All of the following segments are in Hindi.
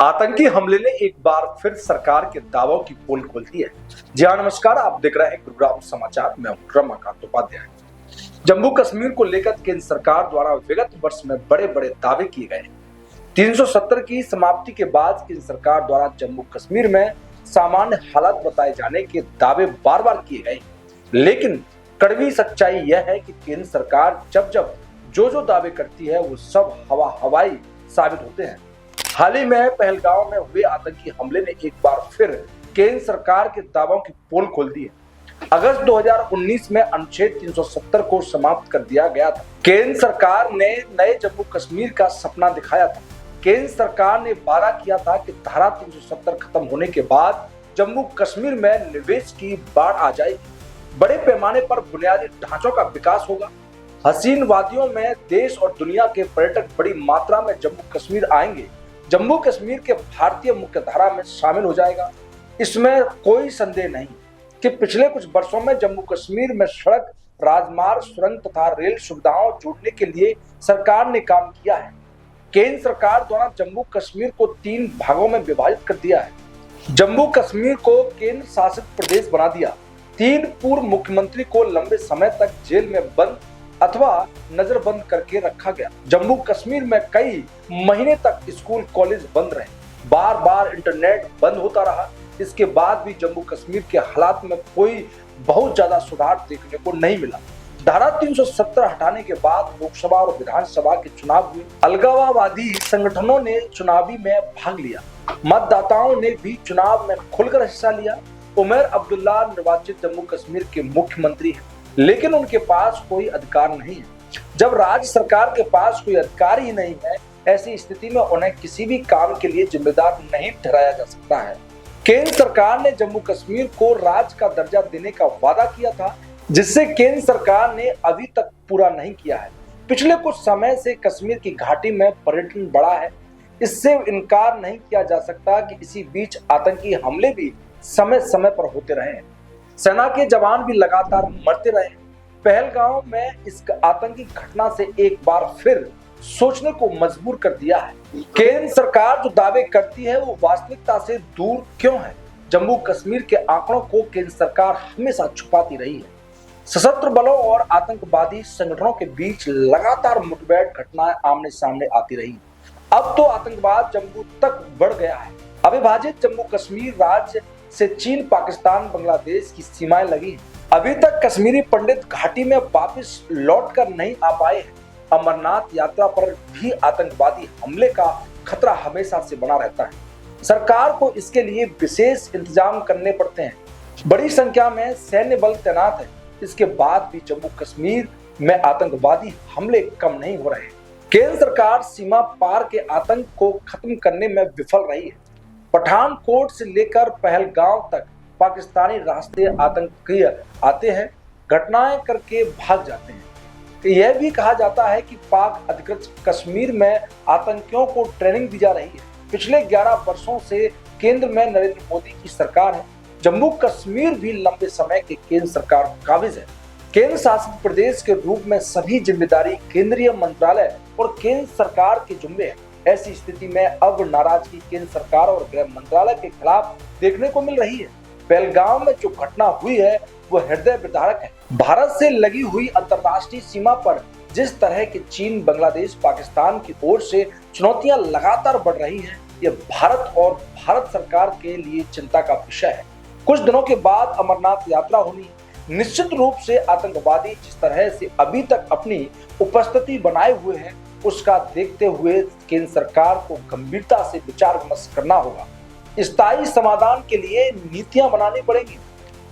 आतंकी हमले ने एक बार फिर सरकार के दावों की पोल खोल दी है। जी हाँ, नमस्कार, आप देख रहे हैं गुरुग्राम समाचार। मैं हूं रमाकांत उपाध्याय। जम्मू कश्मीर को लेकर केंद्र सरकार द्वारा विगत वर्ष में बड़े बड़े दावे किए गए। 370 की समाप्ति के बाद केंद्र सरकार द्वारा जम्मू कश्मीर में सामान्य हालात बताए जाने के दावे बार बार किए गए, लेकिन कड़वी सच्चाई यह है कि केंद्र सरकार जब जब जो दावे करती है वो सब हवाई साबित होते हैं। हाल ही में पहलगांव में हुए आतंकी हमले ने एक बार फिर केंद्र सरकार के दावों की पोल खोल दी है। अगस्त 2019 में अनुच्छेद 370 को समाप्त कर दिया गया था। केंद्र सरकार ने नए जम्मू कश्मीर का सपना दिखाया था। केंद्र सरकार ने वादा किया था कि धारा 370 खत्म होने के बाद जम्मू कश्मीर में निवेश की बाढ़ आ जाएगी, बड़े पैमाने पर बुनियादी ढांचों का विकास होगा, हसीन वादियों में देश और दुनिया के पर्यटक बड़ी मात्रा में जम्मू कश्मीर आएंगे, जम्मू कश्मीर के भारतीय मुख्यधारा में शामिल हो जाएगा। इसमें कोई संदेह नहीं कि पिछले कुछ वर्षों में जम्मू कश्मीर में सड़क, राजमार्ग, सुरंग तथा रेल सुविधाओं जोड़ने के लिए सरकार ने काम किया है। केंद्र सरकार द्वारा जम्मू कश्मीर को 3 भागों में विभाजित कर दिया है। जम्मू कश्मीर को केंद्र शासित प्रदेश बना दिया। 3 पूर्व मुख्यमंत्री को लंबे समय तक जेल में बंद अथवा नजरबंद करके रखा गया। जम्मू कश्मीर में कई महीने तक स्कूल कॉलेज बंद रहे, बार बार इंटरनेट बंद होता रहा। इसके बाद भी जम्मू कश्मीर के हालात में कोई बहुत ज्यादा सुधार देखने को नहीं मिला। धारा 370 हटाने के बाद लोकसभा और विधानसभा के चुनाव हुए। अलगाववादी संगठनों ने चुनावी में भाग लिया, मतदाताओं ने भी चुनाव में खुलकर हिस्सा लिया। उमर अब्दुल्ला निर्वाचित जम्मू कश्मीर के मुख्यमंत्री हैं, लेकिन उनके पास कोई अधिकार नहीं है। जब राज्य सरकार के पास कोई अधिकार ही नहीं है, ऐसी स्थिति में उन्हें किसी भी काम के लिए जिम्मेदार नहीं ठहराया जा सकता है। केंद्र सरकार ने जम्मू कश्मीर को राज्य का दर्जा देने का वादा किया था, जिससे केंद्र सरकार ने अभी तक पूरा नहीं किया है। पिछले कुछ समय से कश्मीर की घाटी में पर्यटन बढ़ा है, इससे इनकार नहीं किया जा सकता कि इसी बीच आतंकी हमले भी समय समय पर होते रहे हैं। सेना के जवान भी लगातार मरते रहे। पहलगांव में इस आतंकी घटना से एक बार फिर सोचने को मजबूर कर दिया है। केंद्र सरकार जो दावे करती है वो वास्तविकता से दूर क्यों है? जम्मू कश्मीर के आंकड़ों को केंद्र सरकार हमेशा छुपाती रही है। सशस्त्र बलों और आतंकवादी संगठनों के बीच लगातार मुठभेड़ घटनाएं आमने सामने आती रही। अब तो आतंकवाद जम्मू तक बढ़ गया है। अविभाजित जम्मू कश्मीर राज्य से चीन, पाकिस्तान, बांग्लादेश की सीमाएं लगी हैं। अभी तक कश्मीरी पंडित घाटी में वापस लौटकर नहीं आ पाए हैं। अमरनाथ यात्रा पर भी आतंकवादी हमले का खतरा हमेशा से बना रहता है। सरकार को इसके लिए विशेष इंतजाम करने पड़ते हैं। बड़ी संख्या में सैन्य बल तैनात है। इसके बाद भी जम्मू कश्मीर में आतंकवादी हमले कम नहीं हो रहे। केंद्र सरकार सीमा पार के आतंक को खत्म करने में विफल रही है। पठानकोट से लेकर पहलगांव तक पाकिस्तानी रास्ते आतंकी आते हैं, घटनाएं करके भाग जाते हैं। यह भी कहा जाता है कि पाक अधिकृत कश्मीर में आतंकियों को ट्रेनिंग दी जा रही है। पिछले 11 वर्षों से केंद्र में नरेंद्र मोदी की सरकार है। जम्मू कश्मीर भी लंबे समय के केंद्र सरकार पर काबिज है। केंद्र शासित प्रदेश के रूप में सभी जिम्मेदारी केंद्रीय मंत्रालय और केंद्र सरकार के जुम्मे है। ऐसी स्थिति में अब नाराजगी केंद्र सरकार और गृह मंत्रालय के खिलाफ देखने को मिल रही है। पहलगांव में जो घटना हुई है वो हृदय विदारक है। भारत से लगी हुई अंतर्राष्ट्रीय सीमा पर जिस तरह के चीन, बांग्लादेश, पाकिस्तान की ओर से चुनौतियां लगातार बढ़ रही हैं, ये भारत और भारत सरकार के लिए चिंता का विषय है। कुछ दिनों के बाद अमरनाथ यात्रा होनी, निश्चित रूप से आतंकवादी जिस तरह से अभी तक अपनी उपस्थिति बनाए हुए हैं, उसका देखते हुए केंद्र सरकार को गंभीरता से विचार विमर्श करना होगा। स्थायी समाधान के लिए नीतियां बनानी पड़ेंगी।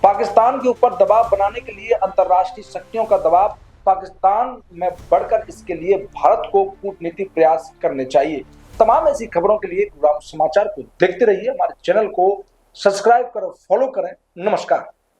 पाकिस्तान के ऊपर दबाव बनाने के लिए अंतर्राष्ट्रीय शक्तियों का दबाव पाकिस्तान में बढ़कर इसके लिए भारत को कूटनीतिक प्रयास करने चाहिए। तमाम ऐसी खबरों के लिए गुरुग्राम समाचार को देखते रहिए। हमारे चैनल को सब्सक्राइब करें, फॉलो करें। नमस्कार।